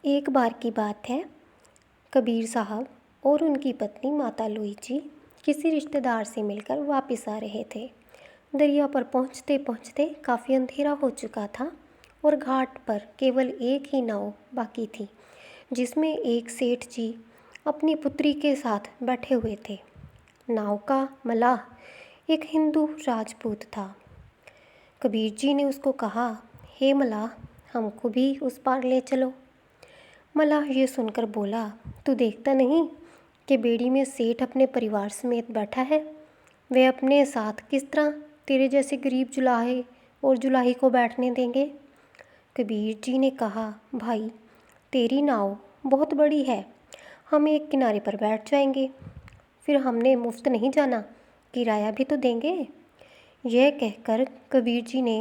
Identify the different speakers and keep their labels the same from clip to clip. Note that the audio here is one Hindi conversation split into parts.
Speaker 1: एक बार की बात है। कबीर साहब और उनकी पत्नी माता लोई जी किसी रिश्तेदार से मिलकर वापस आ रहे थे। दरिया पर पहुंचते पहुंचते काफ़ी अंधेरा हो चुका था और घाट पर केवल एक ही नाव बाकी थी, जिसमें एक सेठ जी अपनी पुत्री के साथ बैठे हुए थे। नाव का मलाह एक हिंदू राजपूत था। कबीर जी ने उसको कहा, हे मलाह, हमको भी उस पार ले चलो। मलाह ये सुनकर बोला, तू देखता नहीं कि बेड़ी में सेठ अपने परिवार समेत बैठा है। वे अपने साथ किस तरह तेरे जैसे गरीब जुलाहे और जुलाही को बैठने देंगे। कबीर जी ने कहा, भाई, तेरी नाव बहुत बड़ी है, हम एक किनारे पर बैठ जाएंगे। फिर हमने मुफ्त नहीं जाना, किराया भी तो देंगे। यह कहकर कबीर जी ने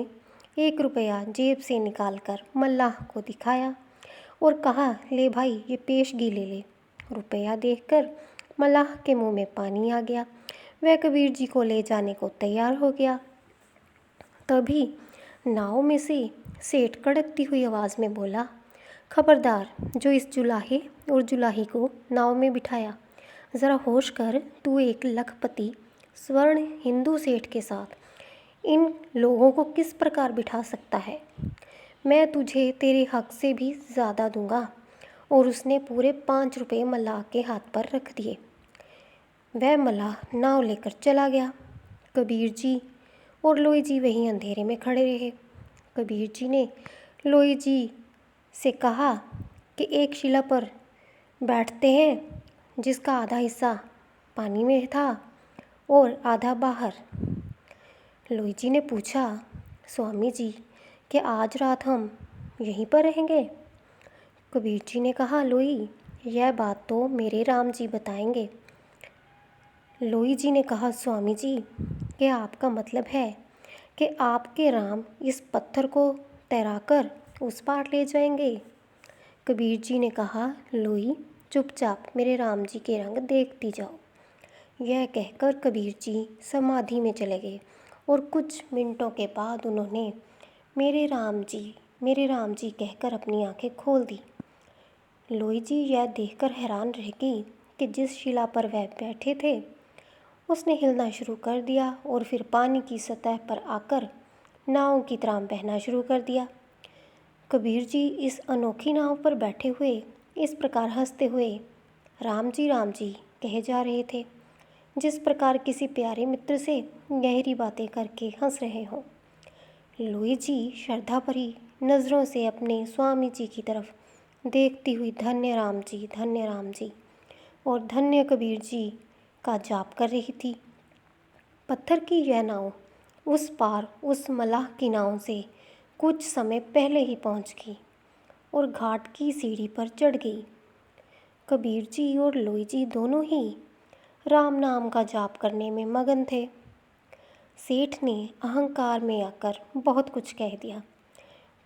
Speaker 1: 1 रुपया जेब से निकालकर मल्लाह को दिखाया और कहा, ले भाई, ये पेशगी ले ले। रुपया देखकर मल्लाह के मुंह में पानी आ गया। वह कबीर जी को ले जाने को तैयार हो गया। तभी नाव में से सेठ कड़कती हुई आवाज़ में बोला, खबरदार, जो इस जुलाहे और जुलाही को नाव में बिठाया, ज़रा होश कर, तू एक लखपति स्वर्ण हिंदू सेठ के साथ इन लोगों को किस प्रकार बिठा सकता है। मैं तुझे तेरे हक से भी ज़्यादा दूंगा। और उसने पूरे 5 रुपये मल्लाह के हाथ पर रख दिए। वह मल्लाह नाव लेकर चला गया। कबीर जी और लोई जी वहीं अंधेरे में खड़े रहे। कबीर जी ने लोई जी से कहा कि एक शिला पर बैठते हैं, जिसका आधा हिस्सा पानी में था और आधा बाहर। लोई जी ने पूछा, स्वामी जी, कि आज रात हम यहीं पर रहेंगे। कबीर जी ने कहा, लोई, यह बात तो मेरे राम जी बताएंगे। लोई जी ने कहा, स्वामी जी, कि आपका मतलब है कि आपके राम इस पत्थर को तैराकर उस पार ले जाएंगे। कबीर जी ने कहा, लोई, चुपचाप मेरे राम जी के रंग देखती जाओ। यह कहकर कबीर जी समाधि में चले गए और कुछ मिनटों के बाद उन्होंने मेरे राम जी कहकर अपनी आंखें खोल दी। लोई जी यह देखकर हैरान रह गई कि जिस शिला पर वह बैठे थे उसने हिलना शुरू कर दिया और फिर पानी की सतह पर आकर नाव की तरह बहना शुरू कर दिया। कबीर जी इस अनोखी नाव पर बैठे हुए इस प्रकार हंसते हुए राम जी कहे जा रहे थे, जिस प्रकार किसी प्यारे मित्र से गहरी बातें करके हंस रहे हों। लोई जी श्रद्धा भरी नज़रों से अपने स्वामी जी की तरफ देखती हुई धन्य राम जी और धन्य कबीर जी का जाप कर रही थी। पत्थर की यह नाव उस पार उस मलाह की नाव से कुछ समय पहले ही पहुंच गई और घाट की सीढ़ी पर चढ़ गई। कबीर जी और लोई जी दोनों ही राम नाम का जाप करने में मगन थे। सेठ ने अहंकार में आकर बहुत कुछ कह दिया,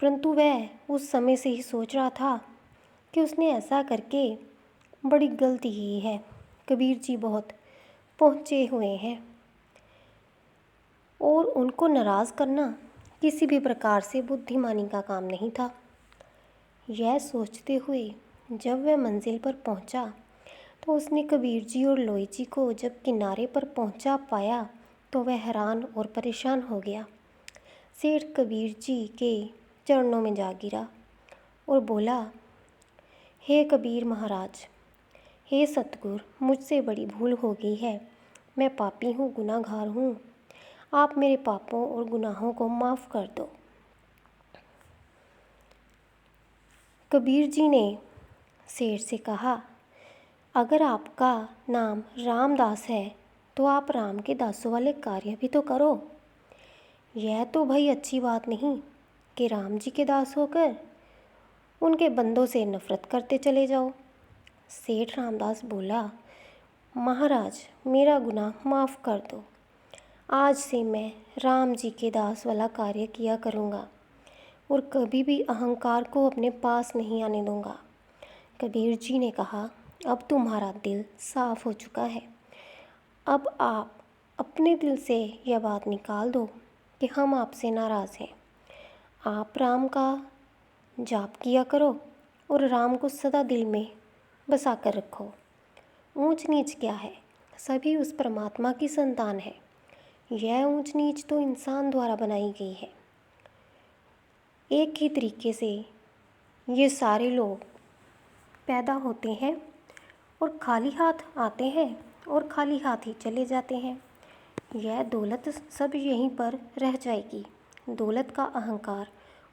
Speaker 1: परंतु वह उस समय से ही सोच रहा था कि उसने ऐसा करके बड़ी गलती की है। कबीर जी बहुत पहुँचे हुए हैं और उनको नाराज़ करना किसी भी प्रकार से बुद्धिमानी का काम नहीं था। यह सोचते हुए जब वह मंजिल पर पहुंचा तो उसने कबीर जी और लोई जी को जब किनारे पर पहुंचा पाया तो वह हैरान और परेशान हो गया। सेठ कबीर जी के चरणों में जा गिरा और बोला, हे कबीर महाराज, हे सतगुर, मुझसे बड़ी भूल हो गई है। मैं पापी हूँ, गुनाहगार हूँ। आप मेरे पापों और गुनाहों को माफ़ कर दो। कबीर जी ने सेठ से कहा, अगर आपका नाम रामदास है तो आप राम के दासों वाले कार्य भी तो करो। यह तो भाई अच्छी बात नहीं कि राम जी के दास होकर उनके बंदों से नफ़रत करते चले जाओ। सेठ रामदास बोला, महाराज, मेरा गुनाह माफ़ कर दो। आज से मैं राम जी के दास वाला कार्य किया करूँगा और कभी भी अहंकार को अपने पास नहीं आने दूँगा। कबीर जी ने कहा, अब तुम्हारा दिल साफ हो चुका है। अब आप अपने दिल से यह बात निकाल दो कि हम आपसे नाराज़ हैं। आप राम का जाप किया करो और राम को सदा दिल में बसा कर रखो। ऊंच नीच क्या है, सभी उस परमात्मा की संतान है। यह ऊंच नीच तो इंसान द्वारा बनाई गई है। एक ही तरीके से ये सारे लोग पैदा होते हैं और खाली हाथ आते हैं और खाली हाथ ही चले जाते हैं। यह दौलत सब यहीं पर रह जाएगी। दौलत का अहंकार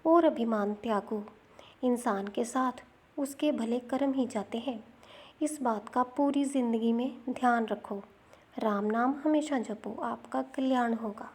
Speaker 1: और अभिमान त्यागो, इंसान के साथ उसके भले कर्म ही जाते हैं। इस बात का पूरी ज़िंदगी में ध्यान रखो। राम नाम हमेशा जपो, आपका कल्याण होगा।